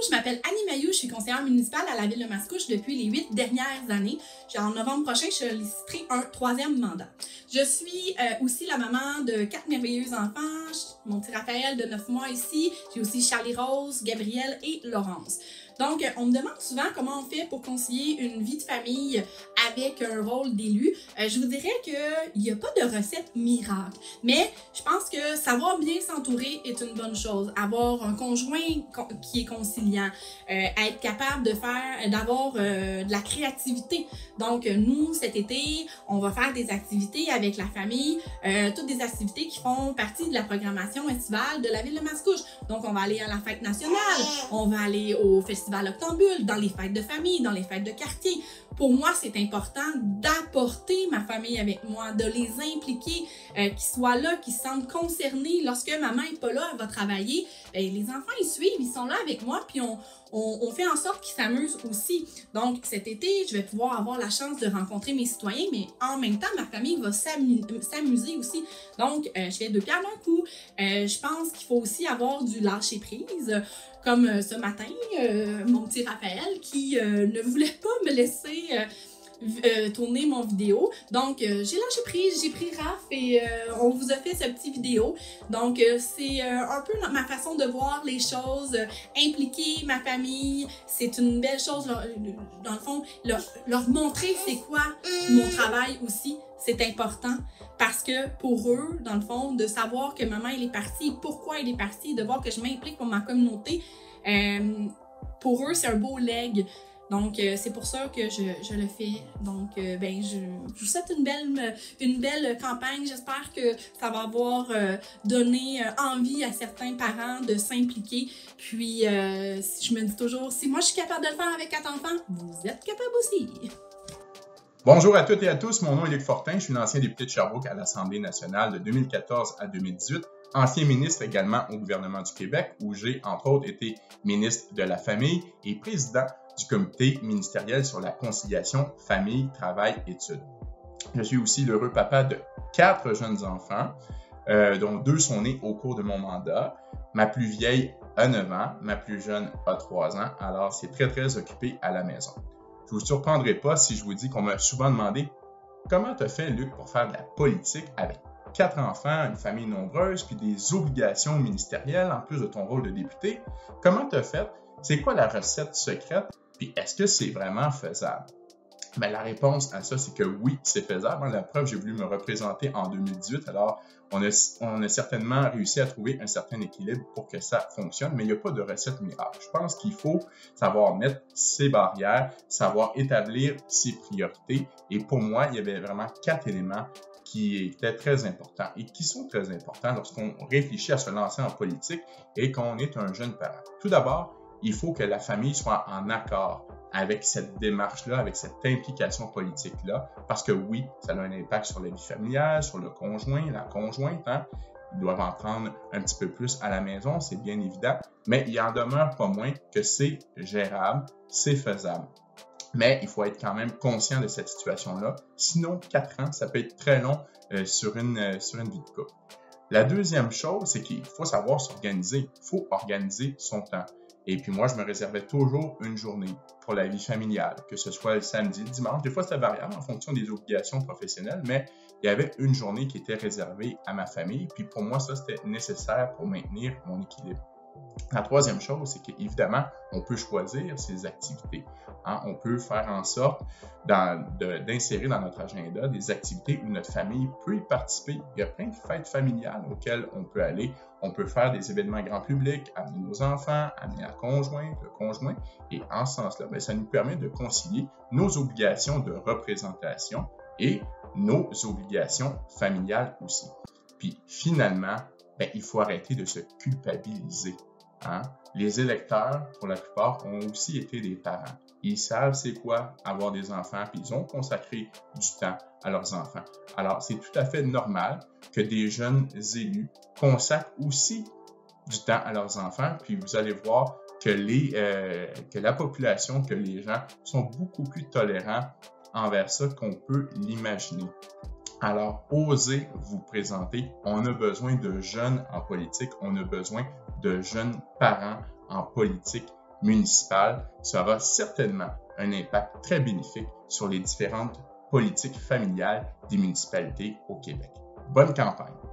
je m'appelle Annie Mailloux, je suis conseillère municipale à la ville de Mascouche depuis les 8 dernières années. En novembre prochain, je solliciterai un 3e mandat. Je suis aussi la maman de 4 merveilleux enfants, mon petit Raphaël de 9 mois ici, j'ai aussi Charlie-Rose, Gabrielle et Laurence. Donc, on me demande souvent comment on fait pour concilier une vie de famille avec un rôle d'élu. Je vous dirais qu'il n'y a pas de recette miracle, mais je pense que savoir bien s'entourer est une bonne chose. Avoir un conjoint qui est conciliant, être capable d'avoir de la créativité. Donc, nous, cet été, on va faire des activités avec la famille, toutes des activités qui font partie de la programmation estivale de la ville de Mascouche. Donc, on va aller à la fête nationale, on va aller au festival Octambule, dans les fêtes de famille, dans les fêtes de quartier. Pour moi, c'est important d'apporter ma famille avec moi, de les impliquer, qu'ils soient là, qu'ils se sentent concernés. Lorsque maman n'est pas là, elle va travailler, les enfants, ils suivent, ils sont là avec moi, puis on fait en sorte qu'ils s'amusent aussi. Donc, cet été, je vais pouvoir avoir la chance de rencontrer mes citoyens, mais en même temps, ma famille va s'amuser aussi. Donc, je fais 2 pierres d'un coup. Je pense qu'il faut aussi avoir du lâcher-prise, comme ce matin, mon petit Raphaël qui ne voulait pas me laisser tourner mon vidéo. Donc, j'ai lâché prise, j'ai pris Raph et on vous a fait ce petit vidéo. Donc, c'est un peu ma façon de voir les choses, impliquer ma famille. C'est une belle chose, dans le fond, leur montrer c'est quoi mon travail aussi. C'est important parce que pour eux, dans le fond, de savoir que maman elle est partie, pourquoi elle est partie, de voir que je m'implique pour ma communauté, pour eux, c'est un beau leg. Donc, c'est pour ça que je le fais. Donc, je vous souhaite une belle campagne. J'espère que ça va avoir donné envie à certains parents de s'impliquer. Puis, je me dis toujours, si moi je suis capable de le faire avec 4 enfants, vous êtes capable aussi. Bonjour à toutes et à tous, mon nom est Luc Fortin, je suis l'ancien député de Sherbrooke à l'Assemblée nationale de 2014 à 2018, ancien ministre également au gouvernement du Québec où j'ai entre autres été ministre de la Famille et président du comité ministériel sur la conciliation famille, travail, études. Je suis aussi l'heureux papa de 4 jeunes enfants, dont 2 sont nés au cours de mon mandat. Ma plus vieille a 9 ans, ma plus jeune a 3 ans, alors c'est très occupé à la maison. Je ne vous surprendrai pas si je vous dis qu'on m'a souvent demandé « Comment t'as fait, Luc, pour faire de la politique avec 4 enfants, une famille nombreuse, puis des obligations ministérielles en plus de ton rôle de député? Comment t'as fait? C'est quoi la recette secrète? Puis est-ce que c'est vraiment faisable? » Ben, la réponse à ça, c'est que oui, c'est faisable. La preuve, j'ai voulu me représenter en 2018, alors on a certainement réussi à trouver un certain équilibre pour que ça fonctionne, mais il n'y a pas de recette miracle. Je pense qu'il faut savoir mettre ses barrières, savoir établir ses priorités, et pour moi, il y avait vraiment 4 éléments qui étaient très importants et qui sont très importants lorsqu'on réfléchit à se lancer en politique et qu'on est un jeune parent. Tout d'abord, il faut que la famille soit en accord avec cette démarche-là, avec cette implication politique-là, parce que oui, ça a un impact sur la vie familiale, sur le conjoint, la conjointe, hein? Ils doivent en prendre un petit peu plus à la maison, c'est bien évident, mais il en demeure pas moins que c'est gérable, c'est faisable. Mais il faut être quand même conscient de cette situation-là, sinon 4 ans, ça peut être très long sur une vie de couple. La deuxième chose, c'est qu'il faut savoir s'organiser, il faut organiser son temps. Et puis moi, je me réservais toujours une journée pour la vie familiale, que ce soit le samedi, le dimanche. Des fois, c'était variable en fonction des obligations professionnelles, mais il y avait une journée qui était réservée à ma famille. Puis pour moi, ça, c'était nécessaire pour maintenir mon équilibre. La troisième chose, c'est qu'évidemment, on peut choisir ses activités. Hein? On peut faire en sorte d'insérer dans notre agenda des activités où notre famille peut y participer. Il y a plein de fêtes familiales auxquelles on peut aller. On peut faire des événements grand public, amener nos enfants, amener la conjointe, le conjoint. Et en ce sens-là, ça nous permet de concilier nos obligations de représentation et nos obligations familiales aussi. Puis finalement, il faut arrêter de se culpabiliser. Hein? Les électeurs, pour la plupart, ont aussi été des parents. Ils savent c'est quoi avoir des enfants, puis ils ont consacré du temps à leurs enfants. Alors, c'est tout à fait normal que des jeunes élus consacrent aussi du temps à leurs enfants, puis vous allez voir que la population, que les gens sont beaucoup plus tolérants envers ça qu'on peut l'imaginer. Alors, osez vous présenter. On a besoin de jeunes en politique. On a besoin de jeunes parents en politique municipale, ça aura certainement un impact très bénéfique sur les différentes politiques familiales des municipalités au Québec. Bonne campagne!